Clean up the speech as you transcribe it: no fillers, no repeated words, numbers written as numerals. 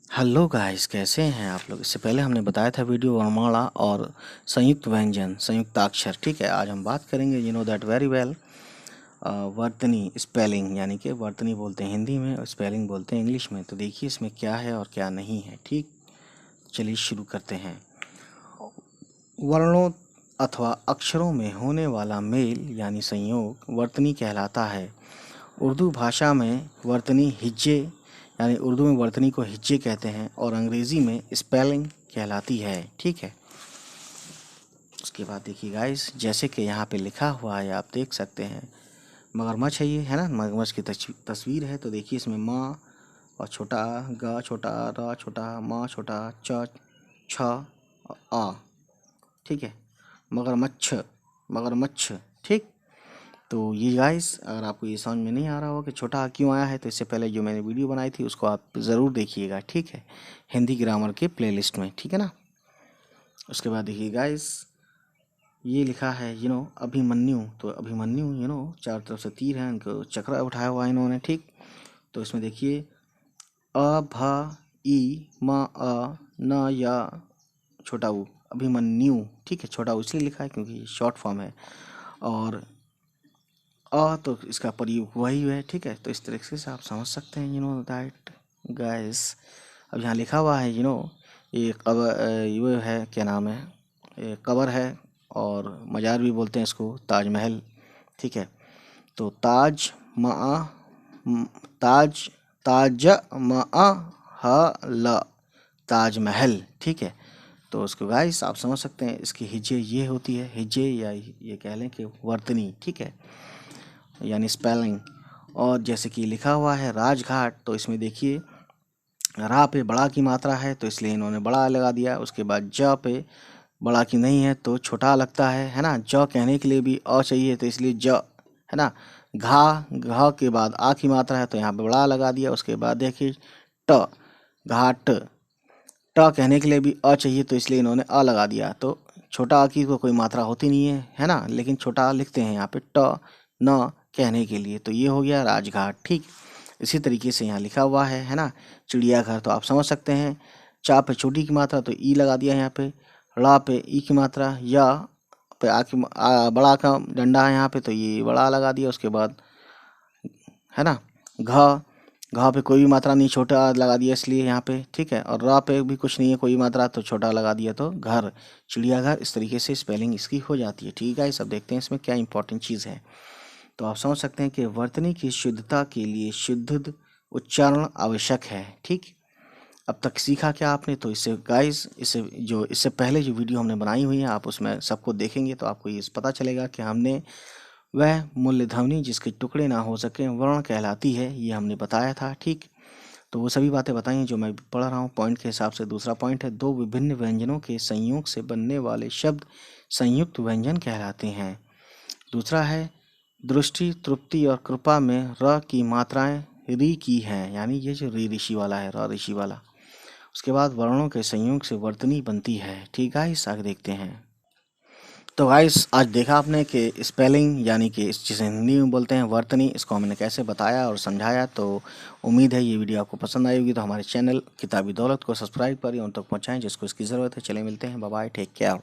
Hello guys, कैसे हैं आप लोग। इससे पहले हमने बताया था वीडियो वर्णमाला और संयुक्त व्यंजन संयुक्ताक्षर। ठीक है, आज हम बात करेंगे you know that very well वर्तनी स्पेलिंग, यानी कि वर्तनी बोलते हैं हिंदी में और स्पेलिंग बोलते हैं इंग्लिश में। तो देखिए इसमें क्या है और क्या नहीं है। ठीक, चलिए शुरू करते हैं। वर्णों अथवा अक्षरों में होने वाला मेल यानी संयोग वर्तनी कहलाता है। उर्दू भाषा में वर्तनी हिज्जे यानी उर्दू में वर्तनी को हिज्जे कहते हैं और अंग्रेज़ी में स्पेलिंग कहलाती है। ठीक है, उसके बाद देखिए गाइस, जैसे कि यहाँ पे लिखा हुआ है आप देख सकते हैं, मगरमच्छ है ये, है ना। मगरमच्छ की तस्वीर है। तो देखिए इसमें माँ और छोटा ग छोटा र छोटा माँ छोटा च छ आ। ठीक है, मगरमच्छ मगरमच्छ। ठीक, तो ये गाइस, अगर आपको ये समझ में नहीं आ रहा हो कि छोटा क्यों आया है, तो इससे पहले जो मैंने वीडियो बनाई थी उसको आप ज़रूर देखिएगा। ठीक है, हिंदी ग्रामर के प्लेलिस्ट में। ठीक है ना। उसके बाद देखिए गाइस, ये लिखा है अभिमन्यु। तो अभिमन्यु चारों तरफ से तीर हैं, उनको चक्र उठाया हुआ है इन्होंने। ठीक, तो इसमें देखिए अ भ ई म अ न या छोटा ऊ, अभिमन्यु। ठीक है, छोटा ऊ इसलिए लिखा है क्योंकि शॉर्ट फॉर्म है, और तो इसका प्रयोग वही है। ठीक है, तो इस तरीके से आप समझ सकते हैं दैट गाइस। अब यहाँ लिखा हुआ है ये कबर, ये है क्या नाम है, ये कबर है और मज़ार भी बोलते हैं इसको, ताजमहल। ठीक है, तो ताज ताज ताज म ह ल ताजमहल। ठीक है, तो उसको गाइस आप समझ सकते हैं, इसकी हिज्जे ये होती है, हिज्जे या ये कह लें कि वर्तनी। ठीक है, यानी स्पेलिंग। और जैसे कि लिखा हुआ है राजघाट, तो इसमें देखिए रा पे बड़ा की मात्रा है तो इसलिए इन्होंने बड़ा लगा दिया। उसके बाद ज पे बड़ा की नहीं है तो छोटा लगता है ना। ज कहने के लिए भी अ चाहिए तो इसलिए ज, है ना। घा के बाद आ की मात्रा है तो यहाँ पे बड़ा लगा दिया। उसके बाद देखिए ट, घाट। ट कहने के लिए भी अ चाहिए तो इसलिए इन्होंने अ लगा दिया। तो छोटा अ की कोई मात्रा होती नहीं है ना, लेकिन छोटा लिखते हैं यहाँ पे ट न कहने के लिए। तो ये हो गया राजघाट। ठीक, इसी तरीके से यहाँ लिखा हुआ है ना, चिड़ियाघर। तो आप समझ सकते हैं, चा पे छोटी की मात्रा तो ई लगा दिया यहाँ पे, ड़ा पे ई की मात्रा, या पे बड़ा का डंडा है यहाँ पे तो ये बड़ा लगा दिया। उसके बाद है ना घा पे कोई भी मात्रा नहीं, छोटा लगा दिया इसलिए यहाँ पे। ठीक है, और रा पे भी कुछ नहीं है कोई मात्रा तो छोटा लगा दिया तो घर, चिड़ियाघर। इस तरीके से स्पेलिंग इसकी हो जाती है। ठीक है, सब देखते हैं इसमें क्या इंपॉर्टेंट चीज़ है। तो आप समझ सकते हैं कि वर्तनी की शुद्धता के लिए शुद्ध उच्चारण आवश्यक है। ठीक, अब तक सीखा क्या आपने, तो इससे गाइस, इससे पहले जो वीडियो हमने बनाई हुई है आप उसमें सबको देखेंगे तो आपको ये पता चलेगा कि हमने वह मूल्य ध्वनि जिसके टुकड़े ना हो सके वर्ण कहलाती है, ये हमने बताया था। ठीक, तो वो सभी बातें बताई हैं जो मैं पढ़ रहा हूँ पॉइंट के हिसाब से। दूसरा पॉइंट है, दो विभिन्न व्यंजनों के संयोग से बनने वाले शब्द संयुक्त व्यंजन कहलाते हैं। दूसरा है, दृष्टि तृप्ति और कृपा में र की मात्राएं री की हैं, यानी ये जो री ऋषि वाला है, र ऋषि वाला। उसके बाद वर्णों के संयोग से वर्तनी बनती है। ठीक है, इस आगे देखते हैं। तो गाइस, आज देखा आपने कि स्पेलिंग यानी कि जिसे हिंदी में बोलते हैं वर्तनी, इसको हमने कैसे बताया और समझाया। तो उम्मीद है ये वीडियो आपको पसंद आई होगी। तो हमारे चैनल किताबी दौलत को सब्सक्राइब करें, उन तक पहुँचाएँ जिसको इसकी ज़रूरत है। चले मिलते हैं, बाय बाय, टेक केयर।